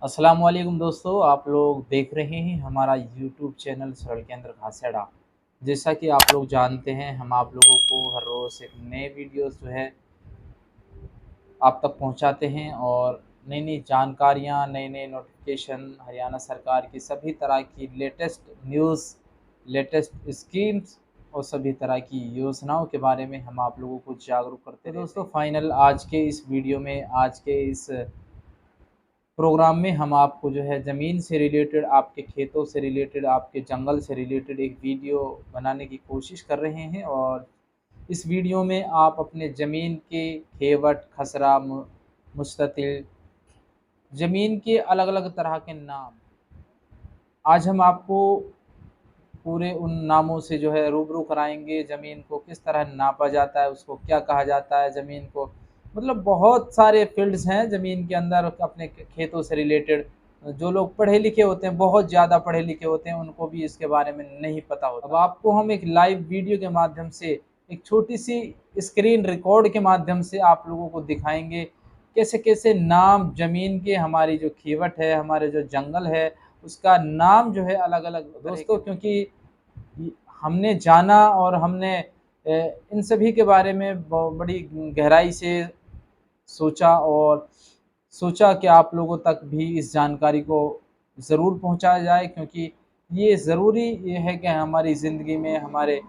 अस्सलाम वालेकुम दोस्तों, आप लोग देख रहे हैं हमारा यूट्यूब चैनल सरल के अंदर घासेड़ा। जैसा कि आप लोग जानते हैं, हम आप लोगों को हर रोज़ एक नए वीडियोस जो है आप तक पहुंचाते हैं और नई नई जानकारियां, नए नए नोटिफिकेशन, हरियाणा सरकार की सभी तरह की लेटेस्ट न्यूज़, लेटेस्ट स्कीम्स और सभी तरह की योजनाओं के बारे में हम आप लोगों को जागरूक करते रहते हैं। दोस्तों, फाइनल आज के इस वीडियो में, आज के इस प्रोग्राम में हम आपको जो है ज़मीन से रिलेटेड, आपके खेतों से रिलेटेड, आपके जंगल से रिलेटेड एक वीडियो बनाने की कोशिश कर रहे हैं। और इस वीडियो में आप अपने ज़मीन के खेवट, खसरा, मुस्ततिल, ज़मीन के अलग-अलग तरह के नाम, आज हम आपको पूरे उन नामों से जो है रूबरू कराएँगे। ज़मीन को किस तरह नापा जाता है, उसको क्या कहा जाता है, ज़मीन को मतलब बहुत सारे फ़ील्ड्स हैं ज़मीन के अंदर अपने खेतों से रिलेटेड। जो लोग पढ़े लिखे होते हैं, बहुत ज़्यादा पढ़े लिखे होते हैं, उनको भी इसके बारे में नहीं पता होता। अब आपको हम एक लाइव वीडियो के माध्यम से, एक छोटी-सी स्क्रीन रिकॉर्ड के माध्यम से आप लोगों को दिखाएँगे, कैसे-कैसे नाम ज़मीन के, हमारी जो खेवट है, हमारे जो जंगल है, उसका नाम जो है अलग-अलग दोस्तों, क्योंकि हमने जाना और हमने इन सभी के बारे में बड़ी गहराई से सोचा और सोचा कि आप लोगों तक भी इस जानकारी को ज़रूर पहुंचाया जाए, क्योंकि ये ज़रूरी ये है कि हमारी ज़िंदगी में, हमारे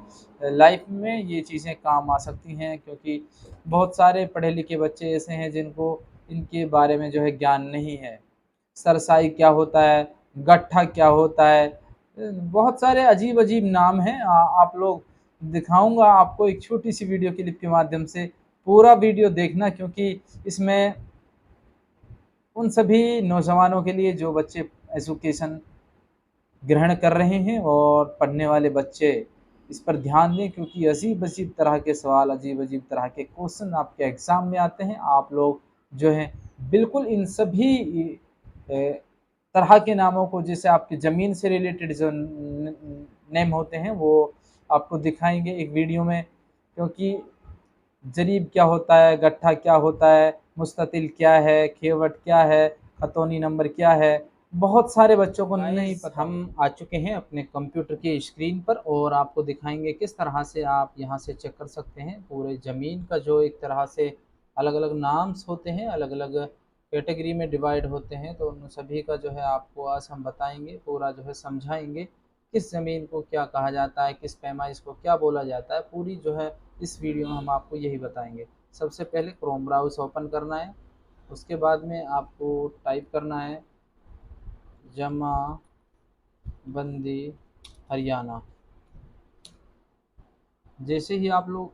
लाइफ में ये चीज़ें काम आ सकती हैं। क्योंकि बहुत सारे पढ़े लिखे बच्चे ऐसे हैं जिनको इनके बारे में जो है ज्ञान नहीं है। सरसाई क्या होता है, गट्ठा क्या होता है, बहुत सारे अजीब-अजीब नाम हैं। आप लोग, दिखाऊँगा आपको एक छोटी-सी वीडियो क्लिप के माध्यम से। पूरा वीडियो देखना, क्योंकि इसमें उन सभी नौजवानों के लिए जो बच्चे एजुकेशन ग्रहण कर रहे हैं और पढ़ने वाले बच्चे इस पर ध्यान दें, क्योंकि अजीब-अजीब तरह के सवाल, अजीब-अजीब तरह के क्वेश्चन आपके एग्ज़ाम में आते हैं। आप लोग जो हैं बिल्कुल इन सभी तरह के नामों को, जैसे आपकी ज़मीन से रिलेटेड जो न नेम होते हैं, वो आपको दिखाएँगे एक वीडियो में। क्योंकि जरीब क्या होता है, गट्ठा क्या होता है, मुस्ततिल क्या है, खेवट क्या है, खतौनी नंबर क्या है, बहुत सारे बच्चों को नहीं पता। हम आ चुके हैं अपने कंप्यूटर की स्क्रीन पर और आपको दिखाएँगे किस तरह से आप यहाँ से चेक कर सकते हैं पूरे ज़मीन का, जो एक तरह से अलग-अलग नाम्स होते हैं, अलग-अलग कैटेगरी में डिवाइड होते हैं। तो उन सभी का जो है आपको आज हम बताएँगे, पूरा जो है समझाएँगे, किस ज़मीन को क्या कहा जाता है, किस पैमाइश को क्या बोला जाता है, पूरी जो है इस वीडियो में हम आपको यही बताएँगे। सबसे पहले क्रोम ब्राउज़ ओपन करना है, उसके बाद में आपको टाइप करना है जमाबंदी हरियाणा। जैसे ही आप लोग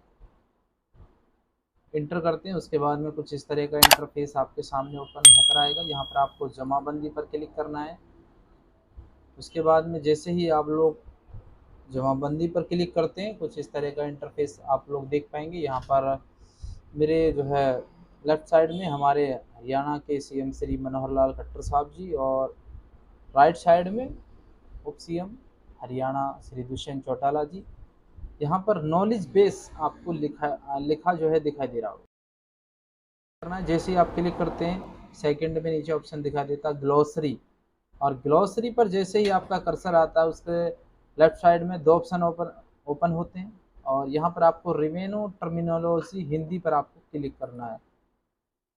इंटर करते हैं, उसके बाद में कुछ इस तरह का इंटरफेस आपके सामने ओपन होकर आएगा। यहाँ पर आपको जमाबंदी पर क्लिक करना है। उसके बाद में जैसे ही आप लोग जमाबंदी पर क्लिक करते हैं, कुछ इस तरह का इंटरफेस आप लोग देख पाएंगे। यहाँ पर मेरे जो है लेफ़्ट साइड में हमारे हरियाणा के सीएम श्री मनोहर लाल खट्टर साहब जी, और राइट साइड में उप सीएम हरियाणा श्री दुष्यंत चौटाला जी। यहाँ पर नॉलेज बेस आपको लिखा लिखा जो है दिखाई दे रहा होगा। करना है, जैसे ही आप क्लिक करते हैं, सेकंड में नीचे ऑप्शन दिखा देता है ग्लॉसरी, और ग्लॉसरी पर जैसे ही आपका कर्सर आता है, उसके लेफ्ट साइड में दो ऑप्शन ओपन ओपन होते हैं, और यहाँ पर आपको रिवेन्यू टर्मिनोलॉजी हिंदी पर आपको क्लिक करना है।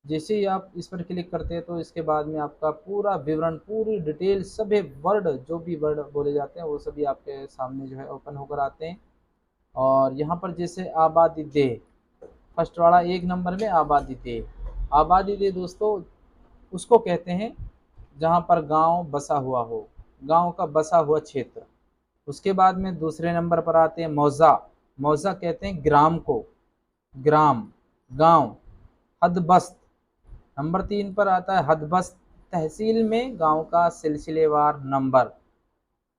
जैसे ही आप इस पर क्लिक करते हैं, तो इसके बाद में आपका पूरा विवरण, पूरी डिटेल, सभी वर्ड, जो भी वर्ड बोले जाते हैं, वो सभी आपके सामने जो है ओपन होकर आते हैं। और यहाँ पर जैसे आबादी देह, फर्स्ट वाला एक नंबर में आबादी देह। आबादी देह दोस्तों उसको कहते हैं जहाँ पर गांव बसा हुआ हो, गांव का बसा हुआ क्षेत्र। उसके बाद में दूसरे नंबर पर आते हैं मौज़ा। मौज़ा कहते हैं ग्राम को, ग्राम, गांव। हदबस्त नंबर 3 पर आता है हदबस्त, तहसील में गांव का सिलसिलेवार नंबर।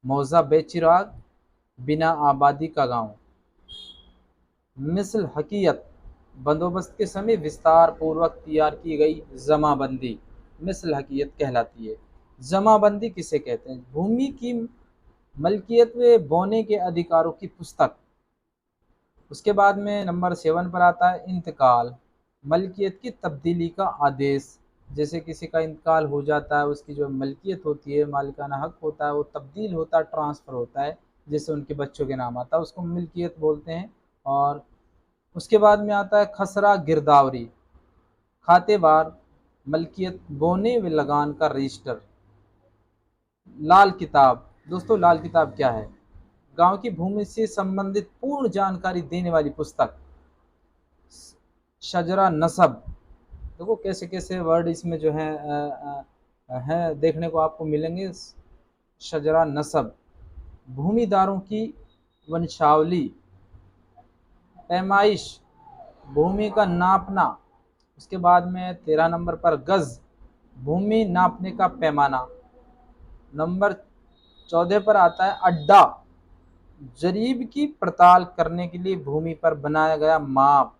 मौज़ा बेचिराग, बिना आबादी का गांव। मिसल हकीयत, बंदोबस्त के समय विस्तार पूर्वक तैयार की गई जमाबंदी मिसल हकीयत कहलाती है। जमाबंदी किसे कहते हैं? भूमि की मलकियत व बोने के अधिकारों की पुस्तक। उसके बाद में नंबर 7 पर आता है इंतकाल, मलकियत की तब्दीली का आदेश। जैसे किसी का इंतकाल हो जाता है, उसकी जो मलकियत होती है, मालिकाना हक होता है, वो तब्दील होता है, ट्रांसफ़र होता है, जैसे उनके बच्चों के नाम आता है, उसको मिल्कियत बोलते हैं। और उसके बाद में आता है खसरा गिरदावरी, खातेवार, मलकियत, बोने व लगान का रजिस्टर। लाल किताब, दोस्तों लाल किताब क्या है? गांव की भूमि से संबंधित पूर्ण जानकारी देने वाली पुस्तक। शजरा नसब, देखो कैसे कैसे वर्ड इसमें जो है देखने को आपको मिलेंगे। शजरा नसब, भूमिदारों की वंशावली। पैमाइश, भूमि का नापना। उसके बाद में 13 नंबर पर गज, भूमि नापने का पैमाना। नंबर 14 पर आता है अड्डा, जरीब की पड़ताल करने के लिए भूमि पर बनाया गया माप।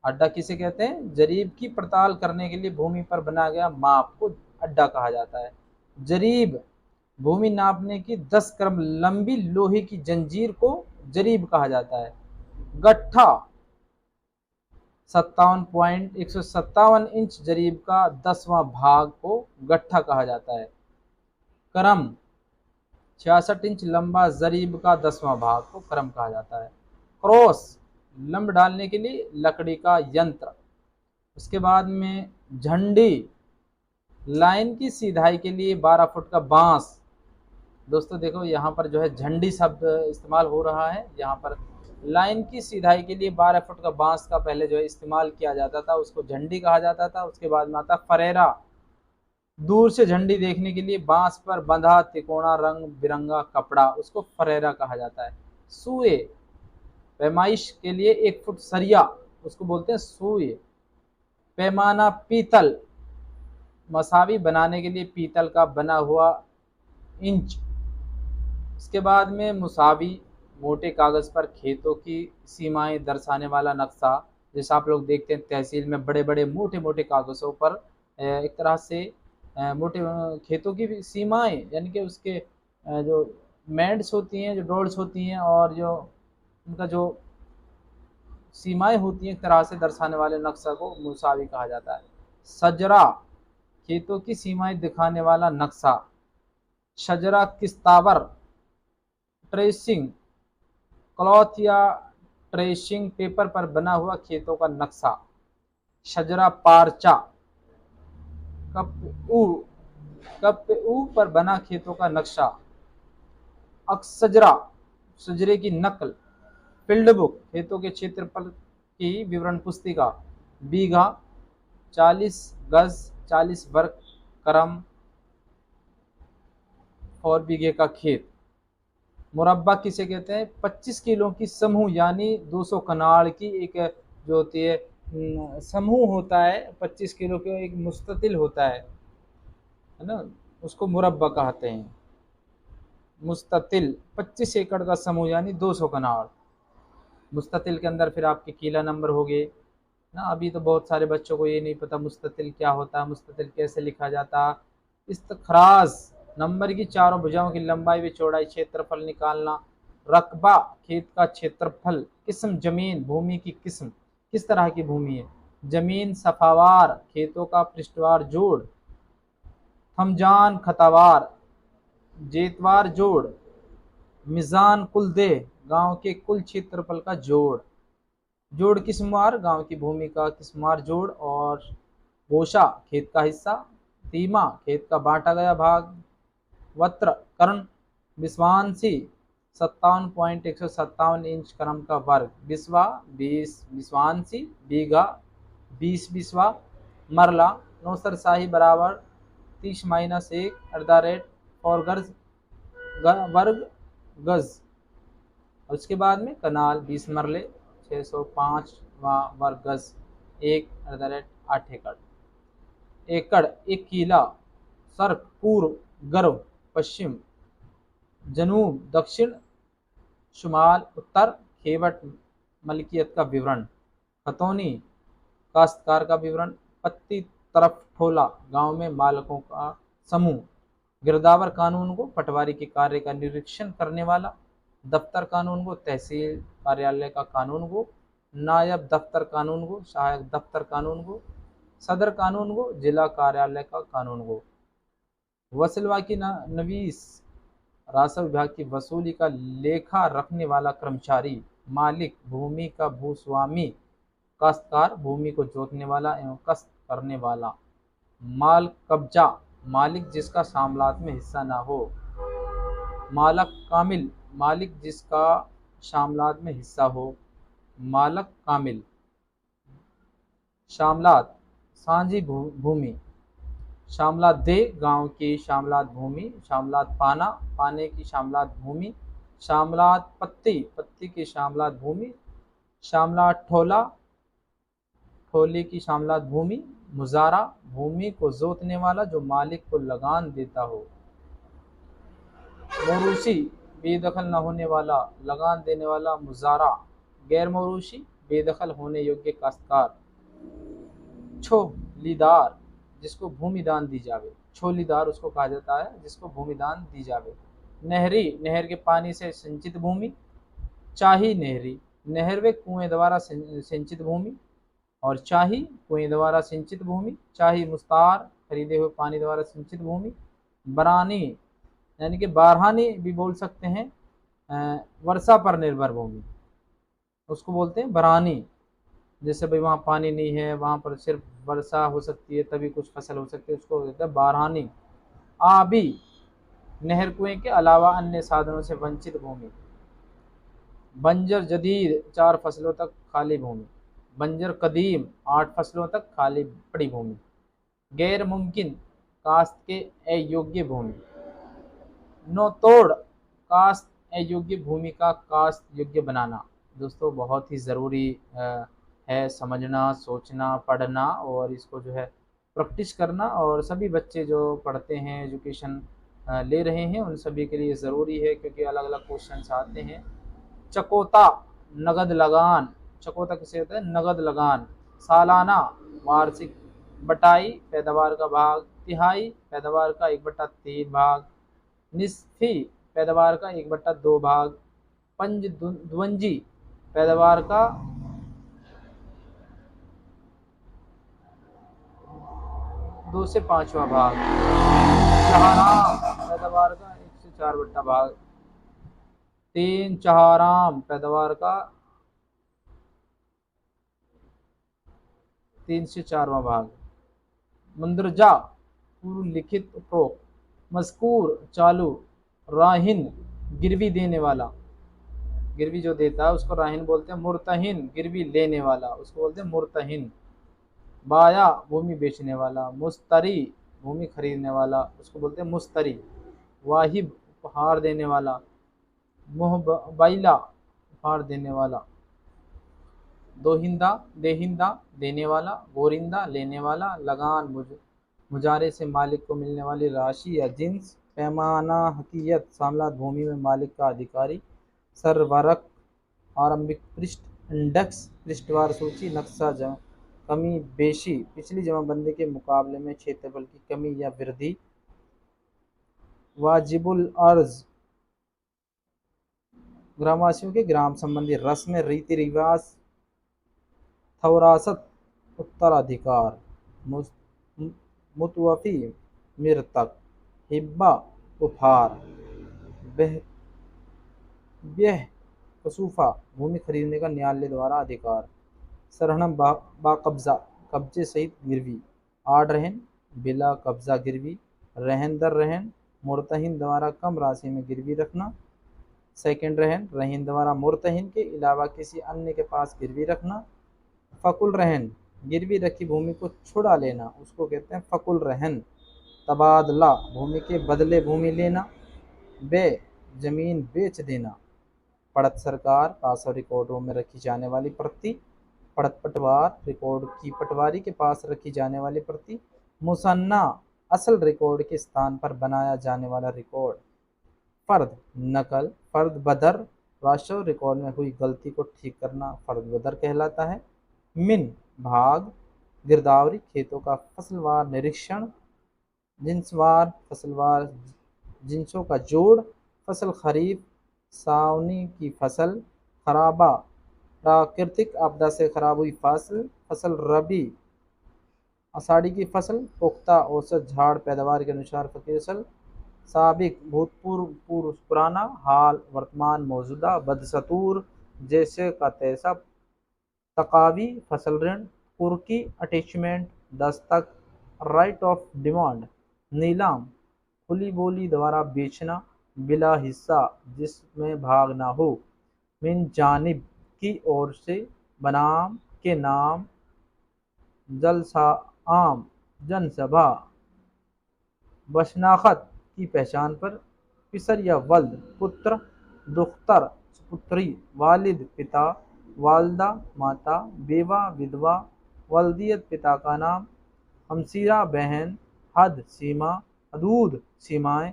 अड्डा किसे कहते हैं? जरीब की पड़ताल करने के लिए भूमि पर बनाया गया माप को अड्डा कहा जाता है। जरीब, भूमि नापने की 10 क्रम लंबी लोहे की जंजीर को जरीब कहा जाता है। गट्ठा, 157 इंच जरीब का 10वां भाग को गट्ठा कहा जाता है। करम, 66 इंच लंबा जरीब का 10वां भाग को करम कहा जाता है। क्रॉस, लंब डालने के लिए लकड़ी का यंत्र। उसके बाद में झंडी, लाइन की सीधाई के लिए 12 फुट का बांस। दोस्तों देखो यहाँ पर जो है झंडी शब्द इस्तेमाल हो रहा है। यहाँ पर लाइन की सीधाई के लिए 12 फुट का बांस का पहले जो है इस्तेमाल किया जाता था, उसको झंडी कहा जाता था। उसके बाद में आता फरेरा, दूर से झंडी देखने के लिए बांस पर बंधा तिकोना रंग बिरंगा कपड़ा, उसको फरेरा कहा जाता है। सुए, पैमाइश के लिए 1 फुट सरिया, उसको बोलते हैं सुए। पैमाना, पीतल, मसावी बनाने के लिए पीतल का बना हुआ इंच। इसके बाद में मुसावी, मोटे कागज पर खेतों की सीमाएं दर्शाने वाला नक्शा। जैसे आप लोग देखते हैं तहसील में बड़े बड़े मोटे मोटे कागज़ों पर एक तरह से मोटे खेतों की सीमाएं, यानी कि उसके जो मेंड्स होती हैं, जो डोल्स होती हैं, और जो उनका जो सीमाएं होती हैं एक तरह से दर्शाने वाले नक्शा को मुसावी कहा जाता है। सजरा, खेतों की सीमाएं दिखाने वाला नक्शा। शजरा किस्तावर, ट्रेसिंग क्लॉथ या ट्रेसिंग पेपर पर बना हुआ खेतों का नक्शा। शजरा पारचा, कप ऊ पर बना खेतों का नक्शा। अक्सजरा, सजरे की नकल। फील्ड बुक, खेतों के क्षेत्रफल की विवरण पुस्तिका। बीघा, 40 गज, 40 वर्ग क्रम और बीघे का खेत। मुरब्बा किसे कहते हैं? 25 किलो की समूह, यानी 200 कनाल की एक जो होती है समूह होता है, 25 किलो का एक मुस्ततिल होता है ना, उसको मुरब्बा कहते हैं। मुस्ततिल 25 एकड़ का समूह यानी 200 कनाल। मुस्ततिल के अंदर फिर आपके किला नंबर हो गए ना। अभी तो बहुत सारे बच्चों को ये नहीं पता मुस्ततिल क्या होता है, मुस्ततिल कैसे लिखा जाता। इस्तखराज, नंबर की चारों भुजाओं की लंबाई व चौड़ाई, क्षेत्रफल निकालना। रकबा, खेत का क्षेत्रफल। किस्म, जमीन, भूमि की किस्म, किस तरह की भूमि है। जमीन, सफावार, खेतों का पृष्ठवार जोड़। थमजान, खतावार, जेतवार जोड़। मिजान, कुल दे, गांव के कुल क्षेत्रफल का जोड़। जोड़ किस्मवार, गांव की भूमि का किस्मवार जोड़। और गोशा, खेत का हिस्सा। तीमा, खेत का बांटा गया भाग। वत्र, कर्ण। विश्वांसी, 57.157 इंच क्रम का वर्ग। बिस्वा, 20 विश्वांसी। बीघा, 20 बिस्वा। मरला, नौसरशाही बराबर 30-1 और गज, वर्ग गज। और उसके बाद में कनाल, 20 मरले, 605 वर्ग गज, 1 एकड़। एकड़, 1 किला। सर्क, पूर्व, गर्व, पश्चिम, जनूब, दक्षिण, शुमाल, उत्तर। खेवट, मलकियत का विवरण। खतौनी, काश्तकार का विवरण। पत्ती, तरफ ठोला, गांव में मालकों का समूह। गिरदावर कानून को, पटवारी के कार्य का निरीक्षण करने वाला। दफ्तर कानून को, तहसील कार्यालय का कानून को। नायब दफ्तर कानून को, सहायक दफ्तर कानून को। सदर कानून गो, जिला कार्यालय का कानून गो। वसलवा की नवीस राजस्व विभाग की वसूली का लेखा रखने वाला कर्मचारी, मालिक, भूमि का भूस्वामी, काश्तकार, भूमि को जोतने वाला एवं कष्ट करने वाला। माल कब्जा, मालिक जिसका शामलात में हिस्सा न हो। मालक कामिल, मालिक जिसका शामलात में हिस्सा हो। मालक कामिल। शामलात, साझी भूमि। शामलात दे, गांव की शामलात भूमि। शामलात पाना, पाने की शामलात भूमि। शामलात पत्ती, पत्ती की शामलात भूमि। शामलात ठोला, ठोले की शामलात भूमि। मुजारा, भूमि को जोतने वाला जो मालिक को लगान देता हो। मौरूसी, बेदखल न होने वाला, लगान देने वाला मुजारा। गैर मौरूसी, बेदखल होने योग्य काश्तकार। छोलीदार, जिसको भूमि दान दी जावे। छोलीदार उसको कहा जाता है जिसको भूमि दान दी जावे। नहरी, नहर के पानी से सिंचित भूमि। चाही नहरी, नहर व कुएं द्वारा सिंचित भूमि। और चाही, कुएं द्वारा सिंचित भूमि। चाही मुस्तार, खरीदे हुए पानी द्वारा सिंचित भूमि। बरानी, यानी कि बारहानी भी बोल सकते हैं, वर्षा पर निर्भर भूमि, उसको बोलते हैं बरानी। जैसे भाई वहाँ पानी नहीं है, वहाँ पर सिर्फ वर्षा हो सकती है तभी कुछ फसल हो सकती है, उसको बोलते हैं बारहानी। आबी, नहर कुएं के अलावा अन्य साधनों से वंचित भूमि। बंजर जदीद, 4 फसलों तक खाली भूमि। बंजर कदीम, 8 फसलों तक खाली पड़ी भूमि। गैर मुमकिन, काश्त के अयोग्य भूमि। नो तोड़, काश्त अयोग्य भूमि का काश्त योग्य बनाना। दोस्तों बहुत ही ज़रूरी है समझना, सोचना, पढ़ना और इसको जो है प्रैक्टिस करना। और सभी बच्चे जो पढ़ते हैं, एजुकेशन ले रहे हैं, उन सभी के लिए ज़रूरी है क्योंकि अलग अलग क्वेश्चन आते हैं। चकोता, नगद लगान। चकोता किसे होता है? नगद लगान। सालाना, वार्षिक। बटाई, पैदावार का भाग। तिहाई, पैदावार का 1/3 भाग। निस्फी, पैदावार का 1/2 भाग। पंचद्वंजी, पैदावार का 2 से 5वां भाग। चहाराम, पैदावार का 1 से 4 भाग। 3 चहाराम, पैदावार का 3 से 4वां भाग। मुंदरजा, पूर्व लिखित उपरोक्त। मजकूर, चालू। राहिन, गिरवी देने वाला, गिरवी जो देता है उसको राहिन बोलते हैं। मुर्तहिन, गिरवी लेने वाला, उसको बोलते हैं मुर्तहिन। बाया, भूमि बेचने वाला। मुस्तरी, भूमि खरीदने वाला, उसको बोलते हैं मुस्तरी। वाहिब, उपहार देने वाला। मुहबैला, उपहार देने वाला। दोहिंदा, देहिंदा, देने वाला। गोरिंदा, लेने वाला। लगान, मुजारे से मालिक को मिलने वाली राशि या जिन्स। पैमाना, हकीयत, शामलात भूमि में मालिक का अधिकारी। सरवरक, आरंभिक पृष्ठ। इंडेक्स, पृष्ठवार सूची। नक्शा, कमी बेशी, पिछली जमाबंदी के मुकाबले में क्षेत्रफल की कमी या वृद्धि। वाजिबुल अर्ज, ग्रामवासियों के ग्राम संबंधी रस्म, रीति रिवाज। थवरासत, उत्तराधिकार। मुतवफी, मृतक। हिब्बा, उपहार। ब्यह, कसूफा, भूमि खरीदने का न्यायालय द्वारा अधिकार। सरहणम, बाकब्जा, कब्जे सहित गिरवी। आड़ रहन, बिला कब्जा गिरवी। रहन दर रहन, मुर्तहिन द्वारा कम राशि में गिरवी रखना। सेकंड रहन, रहीन द्वारा मुर्तहिन के अलावा किसी अन्य के पास गिरवी रखना। फ़कुल रहन, गिरवी रखी भूमि को छुड़ा लेना, उसको कहते हैं फ़कुल रहन। तबादला, भूमि के बदले भूमि लेना। बे, जमीन बेच देना। पड़त सरकार, पास और रिकॉर्डों में रखी जाने वाली प्रति। पड़त पटवार, रिकॉर्ड की पटवारी के पास रखी जाने वाली प्रति। मुसन्ना, असल रिकॉर्ड के स्थान पर बनाया जाने वाला रिकॉर्ड। फर्द, नकल। फर्द बदर, राष्ट्र रिकॉर्ड में हुई गलती को ठीक करना फर्द बदर कहलाता है। मिन, भाग। गिरदावरी, खेतों का फसलवार निरीक्षण। जिन्सवार, फसलवार जिन्सों का जोड़। फसल खरीफ, सावनी की फसल। खराबा, प्राकृतिक आपदा से खराब हुई फसल। फसल रबी, आषाढ़ी की फसल, पुख्ता औसत झाड़ पैदावार के अनुसार फसल, साबिक भूतपूर्व, पूर्व पुराना, हाल वर्तमान मौजूदा, बदस्तूर जैसे का तैसा, तकावी फसल ऋण, कुर्की attachment, Dastak, right of demand, नीलाम खुली बोली द्वारा बेचना, बिला हिस्सा जिसमें भाग न हो, मिन जानिब की ओर से, बनाम के नाम, जलसा आम, जनसभा, बशनाखत की पहचान पर, पिसर या वल्द पुत्र, दुख्तर पुत्री, वालिद पिता, वालदा माता, बेवा विधवा, वल्दियत पिता का नाम, हमसीरा बहन, हद सीमा, हदूद सीमाएं,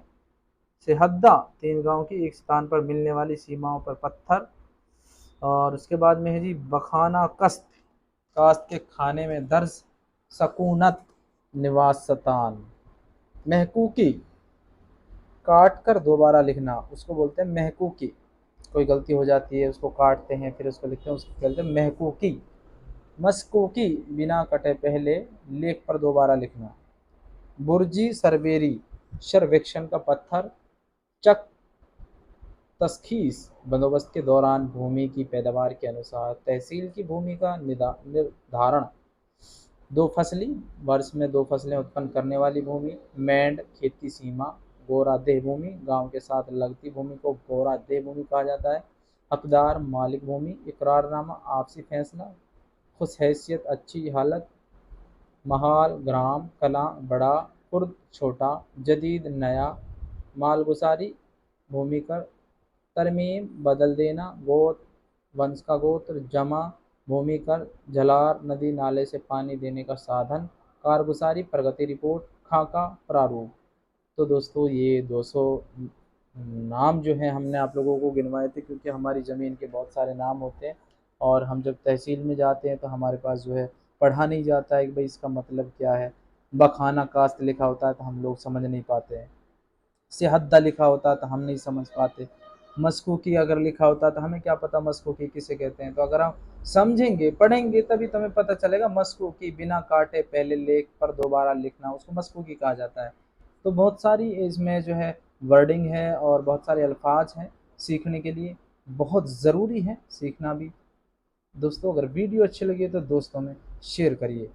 सेहद्दा तीन गांव की एक स्थान पर मिलने वाली सीमाओं पर पत्थर। और उसके बाद में है जी बखाना कस्त, कास्त के खाने में दर्ज, सकूनत निवासतान, महकूकी काट कर दोबारा लिखना उसको बोलते हैं महकूकी। कोई गलती हो जाती है उसको काटते हैं फिर उसको लिखते हैं, उसको बोलते हैं महकूकी। मस्कूकी बिना कटे पहले लेख पर दोबारा लिखना। बुर्जी सरबेरी सर्वेक्षण का पत्थर। चक तशखीस बंदोबस्त के दौरान भूमि की पैदावार के अनुसार तहसील की भूमि का निर्धारण। दो फसली वर्ष में दो फसलें उत्पन्न करने वाली भूमि। मेंढ खेत की सीमा। गोरा देह भूमि गांव के साथ लगती भूमि को गोरा देह भूमि कहा जाता है। हकदार मालिक भूमि। इकरारनामा आपसी फैसला। खुश हैसियत अच्छी हालत। महाल ग्राम। कला बड़ा। खुर्द छोटा। जदीद नया। मालगुसारी भूमि कर। तरमीम बदल देना। गोत्र वंश का गोत्र। जमा भूमि कर। जलार नदी नाले से पानी देने का साधन। कारगुजारी प्रगति रिपोर्ट। खाका प्रारूप। तो दोस्तों ये 200 नाम जो हैं हमने आप लोगों को गिनवाए थे, क्योंकि हमारी ज़मीन के बहुत सारे नाम होते हैं और हम जब तहसील में जाते हैं तो हमारे पास जो है पढ़ा नहीं जाता है कि भाई इसका मतलब क्या है। बखाना कास्त लिखा होता है तो हम लोग समझ नहीं पाते हैं, सेहद्दा लिखा होता है तो हम नहीं समझ पाते, मशकूकी अगर लिखा होता तो हमें क्या पता मशकूकी किसे कहते हैं। तो अगर हम समझेंगे पढ़ेंगे तभी तो हमें पता चलेगा। मशकूकी बिना काटे पहले लेख पर दोबारा लिखना उसको मशकूकी कहा जाता है। तो बहुत सारी इसमें जो है वर्डिंग है और बहुत सारे अल्फाज हैं सीखने के लिए, बहुत ज़रूरी है सीखना भी। दोस्तों अगर वीडियो अच्छी लगी तो दोस्तों में शेयर करिए।